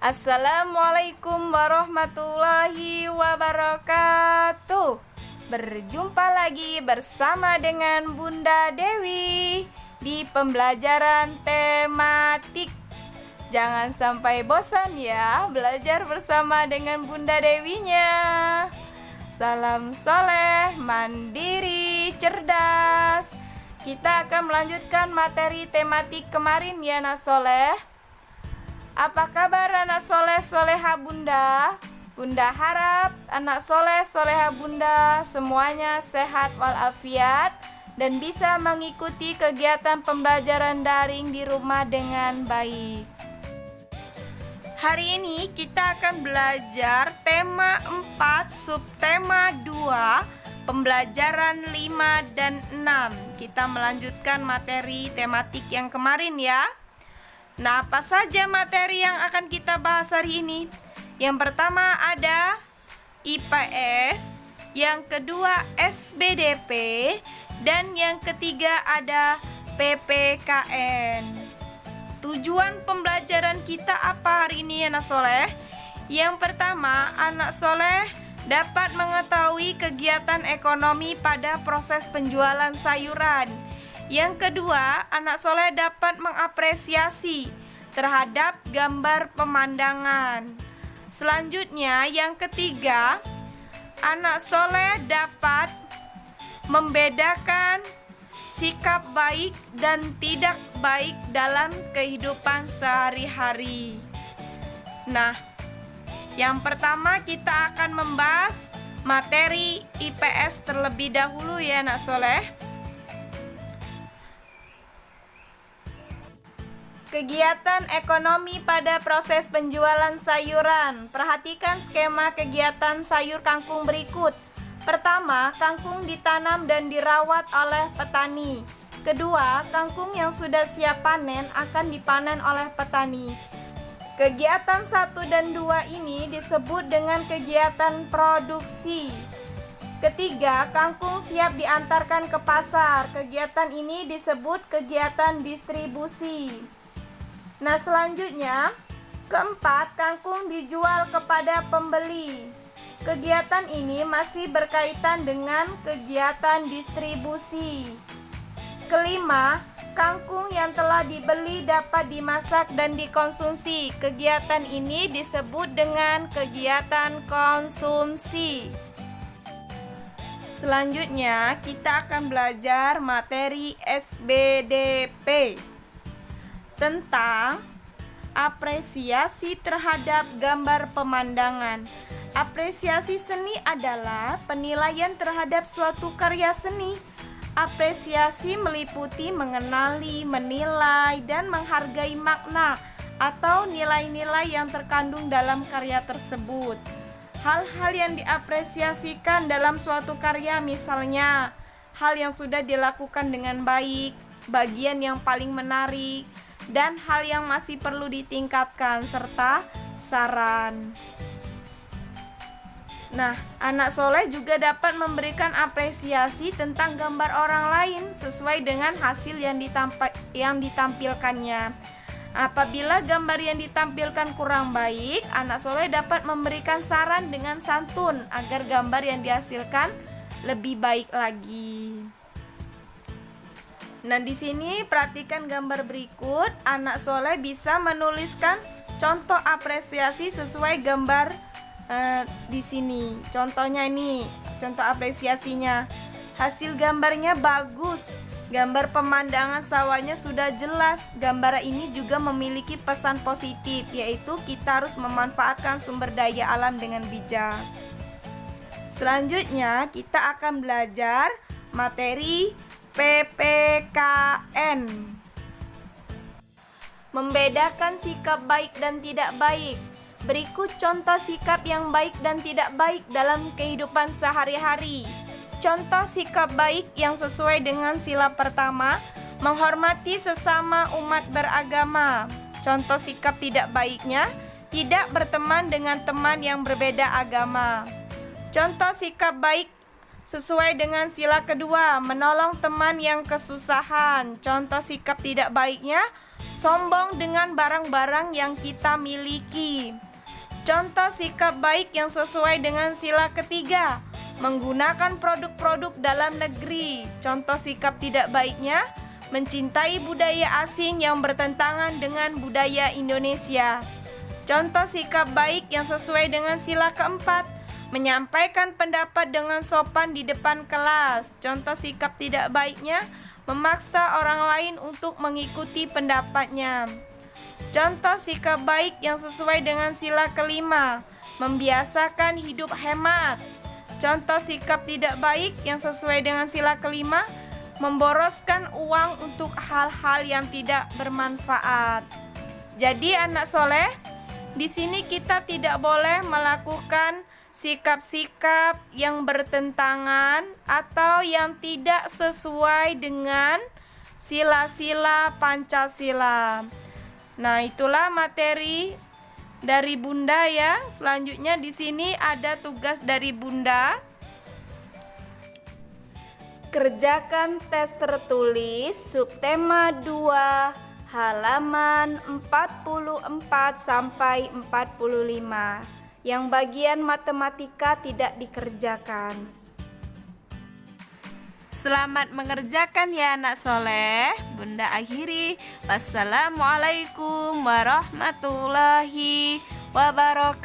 Assalamualaikum warahmatullahi wabarakatuh. Berjumpa lagi bersama dengan Bunda Dewi di pembelajaran tematik. Jangan sampai bosan ya belajar bersama dengan Bunda Dewinya. Salam soleh, mandiri, cerdas. Kita akan melanjutkan materi tematik kemarin ya anak soleh. Apa kabar anak soleh soleha Bunda? Bunda harap anak soleh soleha Bunda semuanya sehat walafiat dan bisa mengikuti kegiatan pembelajaran daring di rumah dengan baik. Hari ini kita akan belajar tema 4, subtema 2, pembelajaran 5 dan 6. Kita melanjutkan materi tematik yang kemarin ya. Nah, apa saja materi yang akan kita bahas hari ini? Yang pertama ada IPS, yang kedua SBDP, dan yang ketiga ada PPKN. Tujuan pembelajaran kita apa hari ini anak soleh? Yang pertama, anak soleh dapat mengetahui kegiatan ekonomi pada proses penjualan sayuran. Yang kedua, anak soleh dapat mengapresiasi terhadap gambar pemandangan. Selanjutnya, yang ketiga, anak soleh dapat membedakan sikap baik dan tidak baik dalam kehidupan sehari-hari. Nah, yang pertama kita akan membahas materi IPS terlebih dahulu ya anak soleh. Kegiatan ekonomi pada proses penjualan sayuran. Perhatikan skema kegiatan sayur kangkung berikut. Pertama, kangkung ditanam dan dirawat oleh petani. Kedua, kangkung yang sudah siap panen akan dipanen oleh petani. Kegiatan 1 dan 2 ini disebut dengan kegiatan produksi. Ketiga, kangkung siap diantarkan ke pasar. Kegiatan ini disebut kegiatan distribusi. Nah, selanjutnya, keempat, kangkung dijual kepada pembeli. Kegiatan ini masih berkaitan dengan kegiatan distribusi. Kelima, kangkung yang telah dibeli dapat dimasak dan dikonsumsi. Kegiatan ini disebut dengan kegiatan konsumsi. Selanjutnya, kita akan belajar materi SBDP tentang apresiasi terhadap gambar pemandangan. Apresiasi seni adalah penilaian terhadap suatu karya seni. Apresiasi meliputi mengenali, menilai, dan menghargai makna atau nilai-nilai yang terkandung dalam karya tersebut. Hal-hal yang diapresiasikan dalam suatu karya misalnya hal yang sudah dilakukan dengan baik, bagian yang paling menarik, dan hal yang masih perlu ditingkatkan, serta saran. Nah, anak soleh juga dapat memberikan apresiasi tentang gambar orang lain sesuai dengan hasil yang ditampilkannya. Apabila gambar yang ditampilkan kurang baik, anak soleh dapat memberikan saran dengan santun agar gambar yang dihasilkan lebih baik lagi. Nah, di sini perhatikan gambar berikut. Anak soleh bisa menuliskan contoh apresiasi sesuai gambar di sini. Contohnya ini, contoh apresiasinya. Hasil gambarnya bagus. Gambar pemandangan sawahnya sudah jelas. Gambar ini juga memiliki pesan positif, yaitu kita harus memanfaatkan sumber daya alam dengan bijak. Selanjutnya, kita akan belajar materi PPKN. Membedakan sikap baik dan tidak baik. Berikut contoh sikap yang baik dan tidak baik dalam kehidupan sehari-hari. Contoh sikap baik yang sesuai dengan sila pertama, menghormati sesama umat beragama. Contoh sikap tidak baiknya, tidak berteman dengan teman yang berbeda agama. Contoh sikap baik sesuai dengan sila kedua, menolong teman yang kesusahan. Contoh sikap tidak baiknya, sombong dengan barang-barang yang kita miliki. Contoh sikap baik yang sesuai dengan sila ketiga, menggunakan produk-produk dalam negeri. Contoh sikap tidak baiknya, mencintai budaya asing yang bertentangan dengan budaya Indonesia. Contoh sikap baik yang sesuai dengan sila keempat, menyampaikan pendapat dengan sopan di depan kelas. Contoh sikap tidak baiknya, memaksa orang lain untuk mengikuti pendapatnya. Contoh sikap baik yang sesuai dengan sila kelima, membiasakan hidup hemat. Contoh sikap tidak baik yang sesuai dengan sila kelima, memboroskan uang untuk hal-hal yang tidak bermanfaat. Jadi anak soleh, di sini kita tidak boleh melakukan sikap-sikap yang bertentangan atau yang tidak sesuai dengan sila-sila Pancasila. Nah, itulah materi dari Bunda ya. Selanjutnya di sini ada tugas dari Bunda. Kerjakan tes tertulis subtema 2 halaman 44 sampai 45. Yang bagian matematika tidak dikerjakan. Selamat mengerjakan ya anak soleh. Bunda akhiri. Wassalamualaikum warahmatullahi wabarakatuh.